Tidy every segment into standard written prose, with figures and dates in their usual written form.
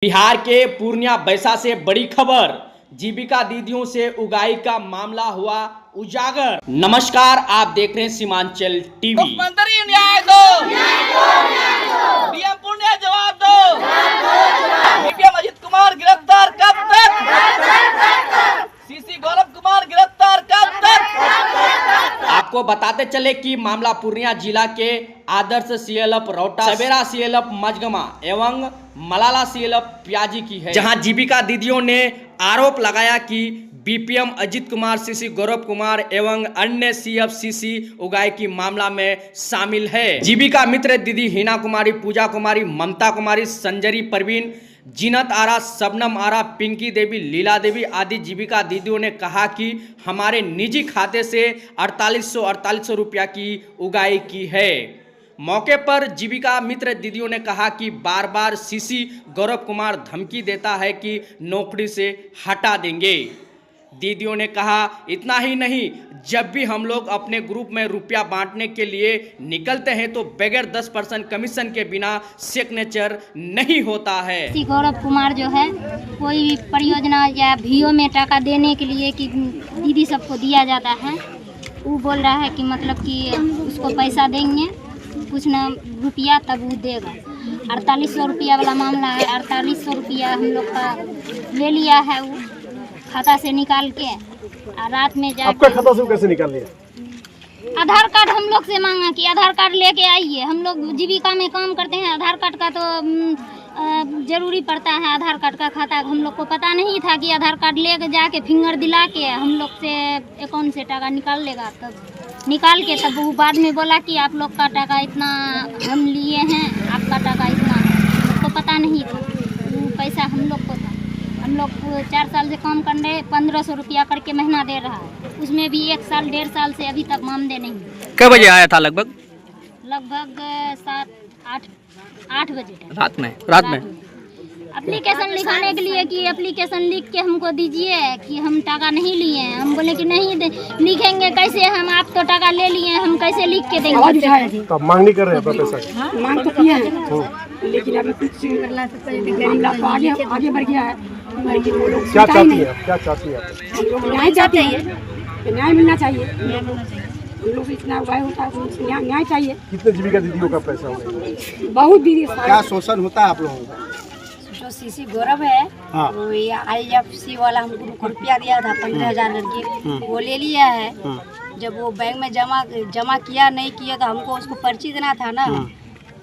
बिहार के पूर्णिया बैसा से बड़ी खबर, जीविका दीदियों से उगाई का मामला हुआ उजागर। नमस्कार, आप देख रहे हैं सीमांचल टीवी। मुख्यमंत्री न्याय दो, डीएम पूर्णिया जवाब दो, बीपीएम अजित कुमार गिरफ्तार कब तक, सीसी गौरव कुमार गिरफ्तार कब तक। आपको बताते चले कि मामला पूर्णिया जिला के आदर्श सीएलएफ रौटा, सवेरा सीएलएफ मजगमा एवं मलाला सीएलएफ प्याजी की है, जहां जीविका दीदियों ने आरोप लगाया कि बीपीएम अजित कुमार, सीसी गौरव कुमार एवं अन्य सीएफसीसी उगाई की मामला में शामिल है। जीविका मित्र दीदी हिना कुमारी, पूजा कुमारी, ममता कुमारी, संजरी परवीन, जीनत आरा, शबनम आरा, पिंकी देवी, लीला देवी आदि जीविका दीदियों ने कहा कि हमारे निजी खाते से 4800 रुपया की उगाई की है। मौके पर जीविका मित्र दीदियों ने कहा कि बार बार सीसी गौरव कुमार धमकी देता है कि नौकरी से हटा देंगे। दीदियों ने कहा इतना ही नहीं, जब भी हम लोग अपने ग्रुप में रुपया बांटने के लिए निकलते हैं तो बगैर 10% कमीशन के बिना सिग्नेचर नहीं होता है। गौरव कुमार जो है कोई परियोजना या भीओ में टाका देने के लिए कि दीदी सबको दिया जाता है, वो बोल रहा है कि मतलब कि उसको पैसा देंगे कुछ न रुपया तब वो देगा। 4800 रुपया वाला मामला है। 4800 रुपया हम लोग का ले लिया है वो खाता से निकाल के, और रात में जाके आपका खाता से कैसे निकाल लिया? आधार कार्ड हम लोग से मांगा कि आधार कार्ड लेके आइए। हम लोग जीविका में काम करते हैं, आधार कार्ड का तो जरूरी पड़ता है। आधार कार्ड का खाता हम लोग को पता नहीं था कि आधार कार्ड लेके जाके फिंगर दिला के हम लोग से अकाउंट से टाका निकाल लेगा। तब निकाल के तब वो बाद में बोला कि आप लोग का टाका इतना हम लिए हैं, आपका टाका इतना है। तो पता नहीं था, वो पैसा हम लोग को था। हम लोग 4 साल से काम कर रहे, 1500 रुपया करके महीना दे रहा है। उसमें भी 1 साल 1.5 साल से अभी तक मामले नहीं। कितने बजे आया था? लगभग 7-8 बजे रात में एप्लीकेशन लिखाने के लिए कि एप्लीकेशन लिख के हमको दीजिए कि हम टाका नहीं लिए हैं। हम बोले कि नहीं लिखेंगे कैसे, हम आप तो टाका ले लिए हैं, हम कैसे लिख के देंगे। तो आप मांग नहीं कर रहे हैं अपना पैसा? मांग तो किया है, लेकिन अभी कुछ मामला तो आगे बढ़ गया है। क्या चाहती है? क्या चाहती है? न्याय चाहते हैं, न्याय मिलना चाहिए। हम लोग इतना उपाय होता है तो न्याय चाहिए। कितने जीविका दीदियों का पैसा होगा? बहुत दीदी। क्या शोषण होता है आप लोगों का? जो सीसी गौरव है, हाँ। वो ये IFC वाला हमको रुपया दिया था 15,000 लड़की, वो ले लिया है। जब वो बैंक में जमा किया नहीं किया तो हमको उसको पर्ची देना था ना,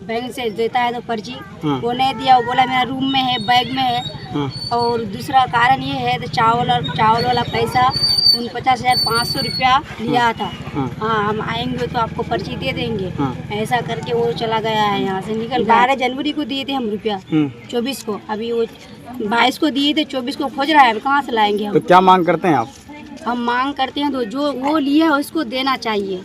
बैंक से देता है तो पर्ची वो नहीं दिया। वो बोला मेरा रूम में है, बैग में है। और दूसरा कारण ये है तो चावल वाला पैसा 49,500 रुपया लिया था। हाँ, हम आएंगे तो आपको पर्ची दे देंगे, ऐसा करके वो चला गया है यहाँ से निकल। 12 जनवरी को दिए थे हम रुपया, 24 को। अभी वो 22 को दिए थे, 24 को खोज रहा है। कहाँ से लाएंगे हम? तो क्या मांग करते हैं आप? हम मांग करते हैं तो जो वो लिया है उसको देना चाहिए।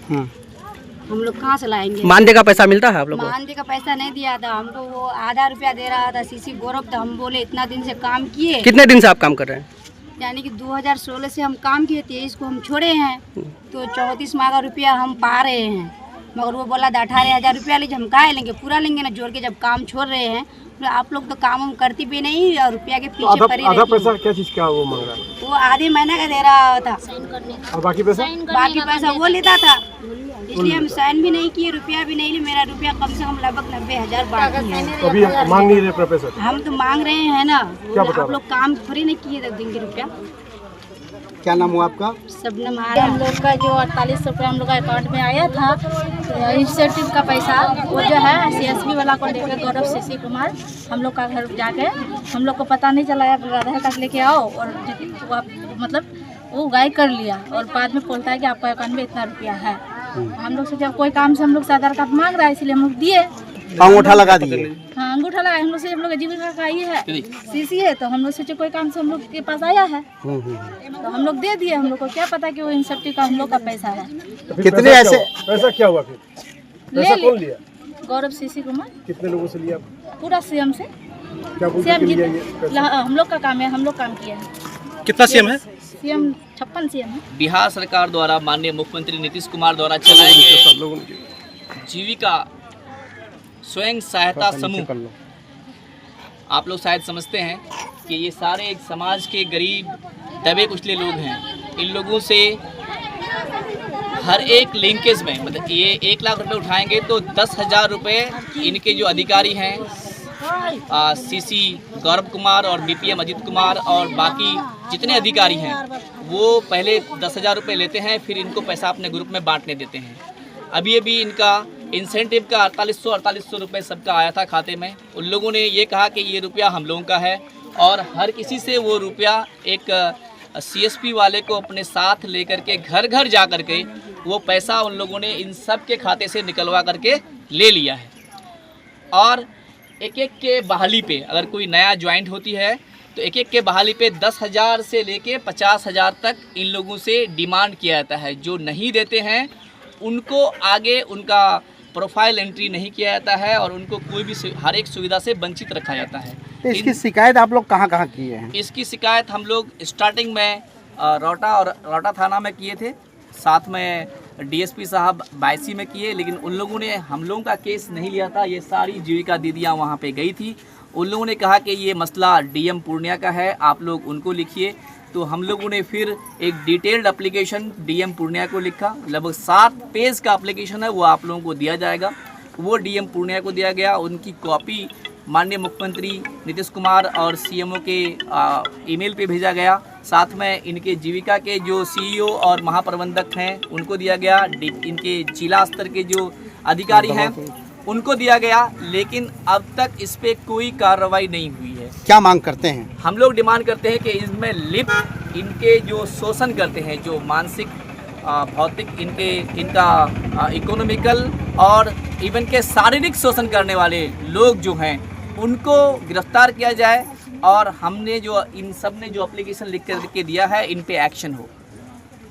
हम लोग कहाँ से लाएंगे? मानदेय का पैसा मिलता है आप लोग को? मानदेय का पैसा नहीं दिया था हमको, वो आधा रुपया दे रहा था सीसी गौरव। तो हम बोले इतना दिन से काम किए। कितने दिन से आप काम कर रहे हैं? यानी कि 2016 से हम काम किए, 23 को हम छोड़े हैं, तो 34 माह का रुपया हम पा रहे हैं। मगर वो बोला 18,000 रुपया लीजिए। हम कहाँ लेंगे? पूरा लेंगे ना जोड़ के, जब काम छोड़ रहे हैं। तो आप लोग तो काम हम करती भी नहीं और रुपया के पीछे पड़ी आधा पैसा क्या चीज का वो मांग रहा है? वो आधे महीने का दे रहा था, और बाकी पैसा वो लेता था। इसलिए हम साइन भी नहीं किए, रुपया भी नहीं लिए। मेरा रुपया कम से कम लगभग 90,000 बाकी है। तो अभी मांग नहीं रहे पैसा? हम तो मांग रहे हैं ना। क्या बता आप लोग काम थोड़ी नहीं किए तो देंगे रुपया। क्या नाम हुआ आपका? शबनम हम लोग का जो 4800 रुपया हम लोग का अकाउंट में आया था, इंसेंटिव का पैसा, वो जो है CSB वाला को लेकर गौरव सीसी कुमार हम लोग का घर जाके, हम लोग को पता नहीं चला, आधार कार्ड लेके आओ, और मतलब वो गाय कर लिया। और बाद में बोलता है कि आपका अकाउंट में इतना रुपया है। हम लोग से जब कोई काम से हम लोग से आधार कार्ड मांग रहा है, इसलिए हम लोग दिए। अंगूठा लगा दिए? हाँ, अंगूठा लगा। हम लोग से हम लोग जीविका का ये है सीसी है, तो हम लोग सोचे कोई काम से हम लोग के पास आया है तो हम लोग दे दिए। हम लोग को क्या पता कि वो इंसेंटिव का हम लोग का पैसा है। कितने ऐसे पैसा क्या हुआ फिर? पैसा कौन लिया? गौरव सीसी कुमार। कितने लोगों से लिया? पूरा सीएम से। क्या सीएम हम लोग का काम है, हम लोग काम किया है। कितना सीएम है? सीएम 56 सीएम है। बिहार सरकार द्वारा माननीय मुख्यमंत्री नीतीश कुमार द्वारा चलाए गए जीविका स्वयं सहायता समूह आप लोग शायद समझते हैं कि ये सारे एक समाज के गरीब दबे कुचले लोग हैं। इन लोगों से हर एक लिंकेज में मतलब ये 1 लाख रुपए उठाएंगे तो 10,000 रुपये इनके जो अधिकारी हैं सीसी गौरव कुमार और बीपीएम अजीत कुमार और बाकी जितने अधिकारी हैं वो पहले 10,000 रुपये लेते हैं, फिर इनको पैसा अपने ग्रुप में बांटने देते हैं। अभी इनका इंसेंटिव का 4800 रुपये सबका आया था खाते में। उन लोगों ने ये कहा कि ये रुपया हम लोगों का है और हर किसी से वो रुपया एक सीएसपी वाले को अपने साथ लेकर के घर घर जा कर के वो पैसा उन लोगों ने इन सब के खाते से निकलवा करके ले लिया है। और एक के बहाली पे अगर कोई नया ज्वाइंट होती है तो एक के बहाली पे 10,000 से लेके 50,000 तक इन लोगों से डिमांड किया जाता है। जो नहीं देते हैं उनको आगे उनका प्रोफाइल एंट्री नहीं किया जाता है और उनको कोई भी हर एक सुविधा से वंचित रखा जाता है। तो इसकी शिकायत आप लोग कहाँ कहाँ किए हैं? इसकी शिकायत हम लोग स्टार्टिंग में रौटा थाना में किए थे, साथ में डीएसपी साहब बायसी में किए, लेकिन उन लोगों ने हम लोगों का केस नहीं लिया था। ये सारी जीविका दीदियाँ वहाँ पे गई थी। उन लोगों ने कहा कि ये मसला डीएम पूर्णिया का है, आप लोग उनको लिखिए। तो हम लोगों ने फिर एक डिटेल्ड एप्लीकेशन डीएम पूर्णिया को लिखा, लगभग 7 पेज का एप्लीकेशन है, वो आप लोगों को दिया जाएगा। वो डीएम पूर्णिया को दिया गया। उनकी कॉपी माननीय मुख्यमंत्री नीतीश कुमार और सीएमओ के ईमेल पे भेजा गया। साथ में इनके जीविका के जो सीईओ और महाप्रबंधक हैं उनको दिया गया। इनके जिला स्तर के जो अधिकारी हैं उनको दिया गया, लेकिन अब तक इस पे कोई कार्रवाई नहीं हुई है। क्या मांग करते हैं? हम लोग डिमांड करते हैं कि इसमें लिप्त इनके जो शोषण करते हैं, जो मानसिक भौतिक इनका इकोनॉमिकल और इवन के शारीरिक शोषण करने वाले लोग जो हैं उनको गिरफ्तार किया जाए और हमने जो इन सब ने जो एप्लीकेशन लिख करके दिया है इन पे एक्शन हो,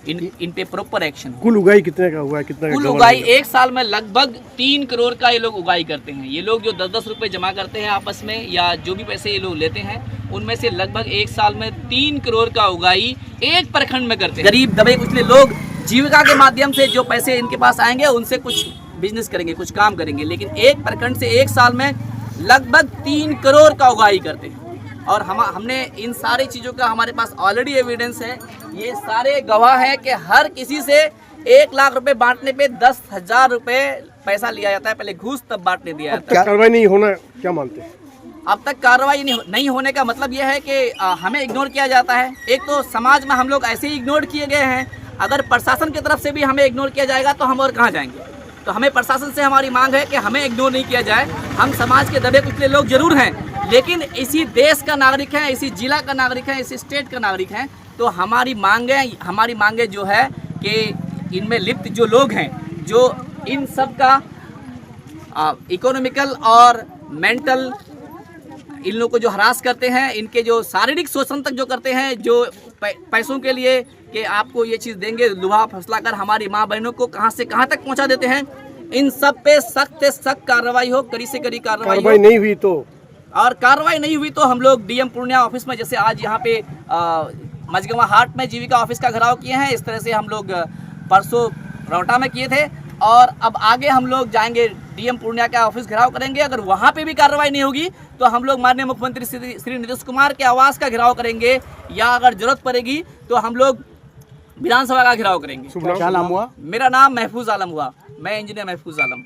इन पे प्रॉपर एक्शन हो। कुल उगाई कितने का हुआ है? कितना कुल उगाई 1 साल में लगभग 3 करोड़ का ये लोग उगाई करते हैं। ये लोग जो 10-10 रुपये जमा करते हैं आपस में या जो भी पैसे ये लोग लेते हैं उनमें से लगभग 1 साल में 3 करोड़ का उगाई एक प्रखंड में करते हैं। गरीब दबे कुचले लोग जीविका के माध्यम से जो पैसे इनके पास आएंगे उनसे कुछ बिजनेस करेंगे, कुछ काम करेंगे, लेकिन एक प्रखंड से 1 साल में लगभग 3 करोड़ का उगाई करते हैं। और हमने इन सारी चीज़ों का हमारे पास ऑलरेडी एविडेंस है। ये सारे गवाह हैं कि हर किसी से 1 लाख रुपए बांटने पे 10,000 रुपये पैसा लिया जाता है, पहले घूस तब बांटने दिया जाता है। कार्रवाई नहीं होना क्या मानते हैं? अब तक कार्रवाई नहीं होने का मतलब यह है कि हमें इग्नोर किया जाता है। एक तो समाज में हम लोग ऐसे ही इग्नोर किए गए हैं, अगर प्रशासन की तरफ से भी हमें इग्नोर किया जाएगा तो हम और कहाँ जाएंगे। तो हमें प्रशासन से हमारी मांग है कि हमें इग्नोर नहीं किया जाए। हम समाज के दबे कुचले लोग जरूर हैं, लेकिन इसी देश का नागरिक है, इसी जिला का नागरिक है, इसी स्टेट का नागरिक है। तो हमारी मांगे जो है कि इनमें लिप्त जो लोग हैं, जो इन सब का इकोनॉमिकल और मेंटल इन लोगों को जो हरास करते हैं, इनके जो शारीरिक शोषण तक जो करते हैं, जो पैसों के लिए कि आपको ये चीज़ देंगे, लुहा फसला कर हमारी माँ बहनों को कहाँ से कहाँ तक पहुँचा देते हैं, इन सब पे सख्त से सख्त कार्रवाई हो, कड़ी से कड़ी कार्रवाई नहीं हुई तो और कार्रवाई नहीं हुई तो हम लोग डीएम पूर्णिया ऑफिस में, जैसे आज यहाँ पे मझगवा हाट में जीविका ऑफिस का घेराव किए हैं, इस तरह से हम लोग परसों रौटा में किए थे और अब आगे हम लोग जाएंगे डीएम पूर्णिया का ऑफिस घेराव करेंगे। अगर वहाँ पे भी कार्रवाई नहीं होगी तो हम लोग माननीय मुख्यमंत्री श्री नीतीश कुमार के आवास का घेराव करेंगे, या अगर जरूरत पड़ेगी तो हम लोग विधानसभा का घेराव करेंगे। क्या नाम हुआ? मेरा नाम महफूज आलम हुआ, मैं इंजीनियर महफूज आलम।